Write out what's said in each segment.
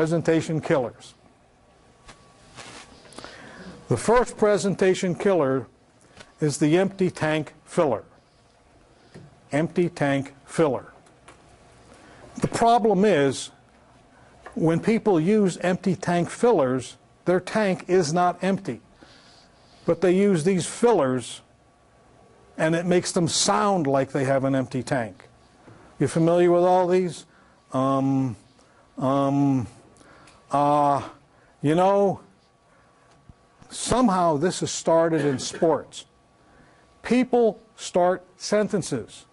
presentation killers. The first presentation killer is the empty tank filler. Empty tank filler. The problem is, when people use empty tank fillers, their tank is not empty. But they use these fillers, and it makes them sound like they have an empty tank. You familiar with all these? You know, somehow this has started in sports. People start sentences.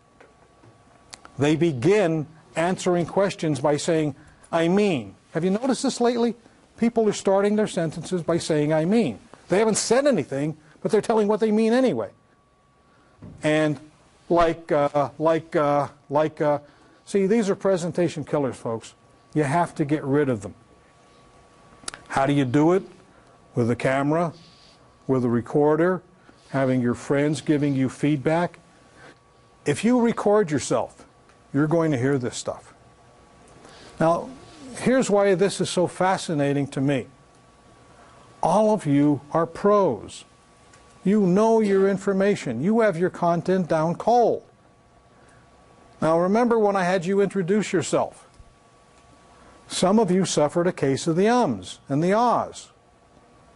They begin answering questions by saying, I mean. Have you noticed this lately? People are starting their sentences by saying, I mean. They haven't said anything, but they're telling what they mean anyway. And see, these are presentation killers, folks. You have to get rid of them. How do you do it? With a camera, with a recorder, having your friends giving you feedback. If you record yourself, you're going to hear this stuff. Now, here's why this is so fascinating to me. All of you are pros. You know your information. You have your content down cold. Now, remember when I had you introduce yourself. Some of you suffered a case of the ums and the ahs.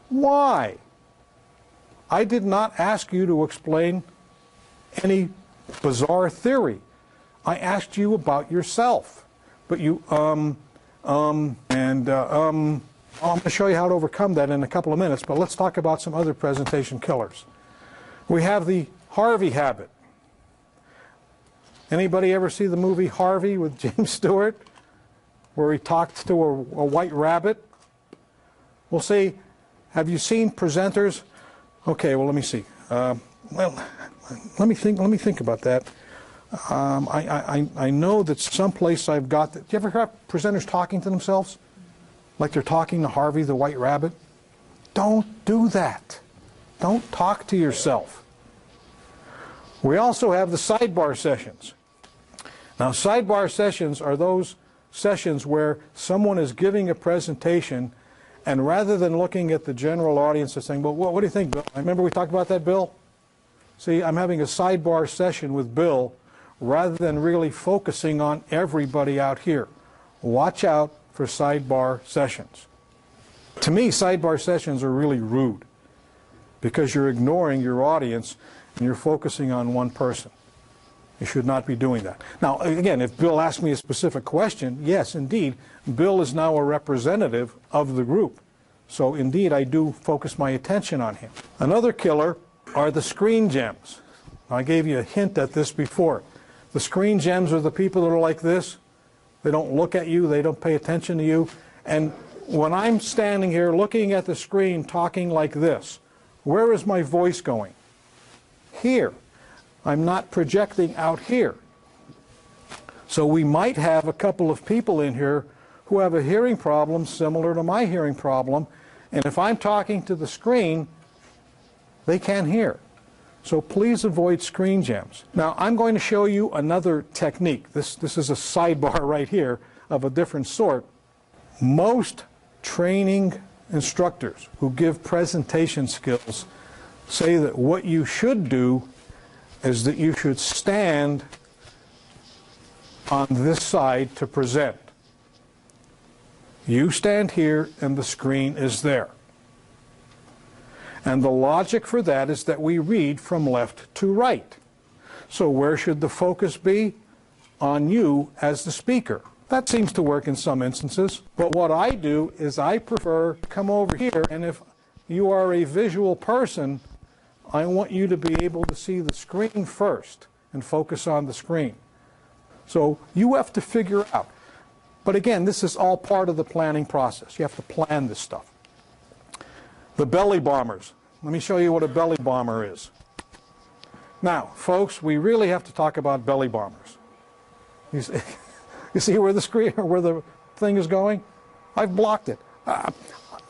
Why? I did not ask you to explain any bizarre theory. I asked you about yourself. But you, I'm going to show you how to overcome that in a couple of minutes, but let's talk about some other presentation killers. We have the Harvey habit. Anybody ever see the movie Harvey with James Stewart, where he talked to a white rabbit? Well, see, have you seen presenters? Okay, well, let me see. Well, let me think about that. I know that someplace I've got that. Do you ever hear presenters talking to themselves? Like they're talking to Harvey the white rabbit? Don't do that. Don't talk to yourself. We also have the sidebar sessions. Now, sidebar sessions are those sessions where someone is giving a presentation, and rather than looking at the general audience and saying, well, what do you think, Bill? Remember we talked about that, Bill? See, I'm having a sidebar session with Bill rather than really focusing on everybody out here. Watch out for sidebar sessions. To me, sidebar sessions are really rude because you're ignoring your audience and you're focusing on one person. You should not be doing that. Now, again, if Bill asks me a specific question, yes, indeed, Bill is now a representative of the group. So, indeed, I do focus my attention on him. Another killer are the screen gems. I gave you a hint at this before. The screen gems are the people that are like this. They don't look at you. They don't pay attention to you. And when I'm standing here looking at the screen talking like this, where is my voice going? Here. I'm not projecting out here. So we might have a couple of people in here who have a hearing problem similar to my hearing problem. And if I'm talking to the screen, they can't hear. So please avoid screen gems. Now, I'm going to show you another technique. This is a sidebar right here of a different sort. Most training instructors who give presentation skills say that what you should do is that you should stand on this side to present. You stand here and the screen is there. And the logic for that is that we read from left to right. So where should the focus be? On you as the speaker. That seems to work in some instances. But what I do is I prefer to come over here, and if you are a visual person, I want you to be able to see the screen first and focus on the screen. So you have to figure out. But again, this is all part of the planning process. You have to plan this stuff. The belly bombers. Let me show you what a belly bomber is. Now, folks, we really have to talk about belly bombers. You see where the screen, or where the thing is going? I've blocked it.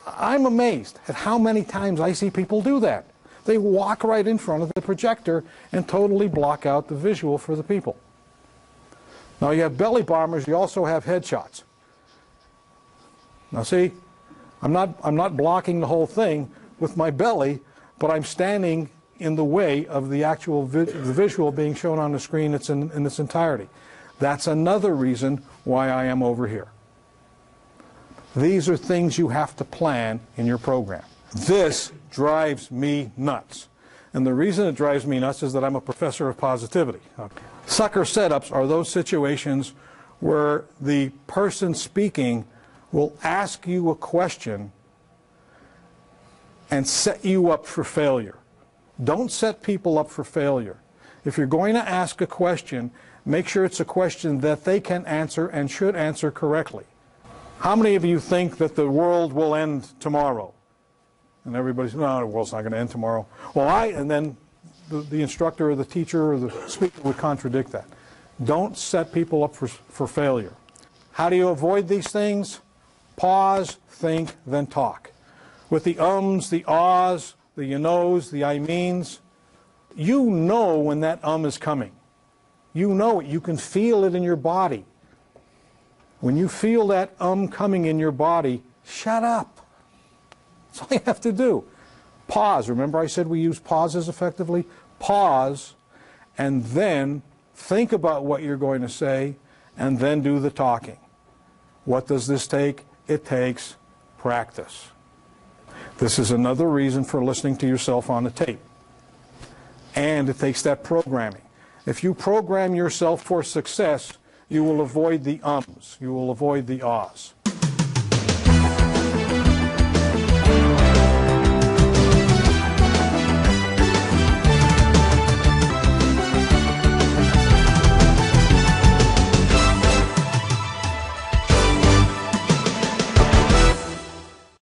I'm amazed at how many times I see people do that. They walk right in front of the projector and totally block out the visual for the people. Now you have belly bombers, you also have headshots. Now see, I'm not blocking the whole thing with my belly, but I'm standing in the way of the actual the visual being shown on the screen in its entirety. That's another reason why I am over here. These are things you have to plan in your program. This drives me nuts. And the reason it drives me nuts is that I'm a professor of positivity. Sucker setups are those situations where the person speaking will ask you a question and set you up for failure. Don't set people up for failure. If you're going to ask a question, make sure it's a question that they can answer and should answer correctly. How many of you think that the world will end tomorrow? And everybody says, no, the world's not going to end tomorrow. Well, and then the instructor or the teacher or the speaker would contradict that. Don't set people up for failure. How do you avoid these things? Pause, think, then talk. With the ums, the ahs, the you knows, the I means, you know when that is coming. You know it. You can feel it in your body. When you feel that coming in your body, shut up. That's all you have to do. Pause. Remember I said we use pauses effectively? Pause, and then think about what you're going to say, and then do the talking. What does this take? It takes practice. This is another reason for listening to yourself on the tape. And it takes that programming. If you program yourself for success, you will avoid the ums. You will avoid the ahs.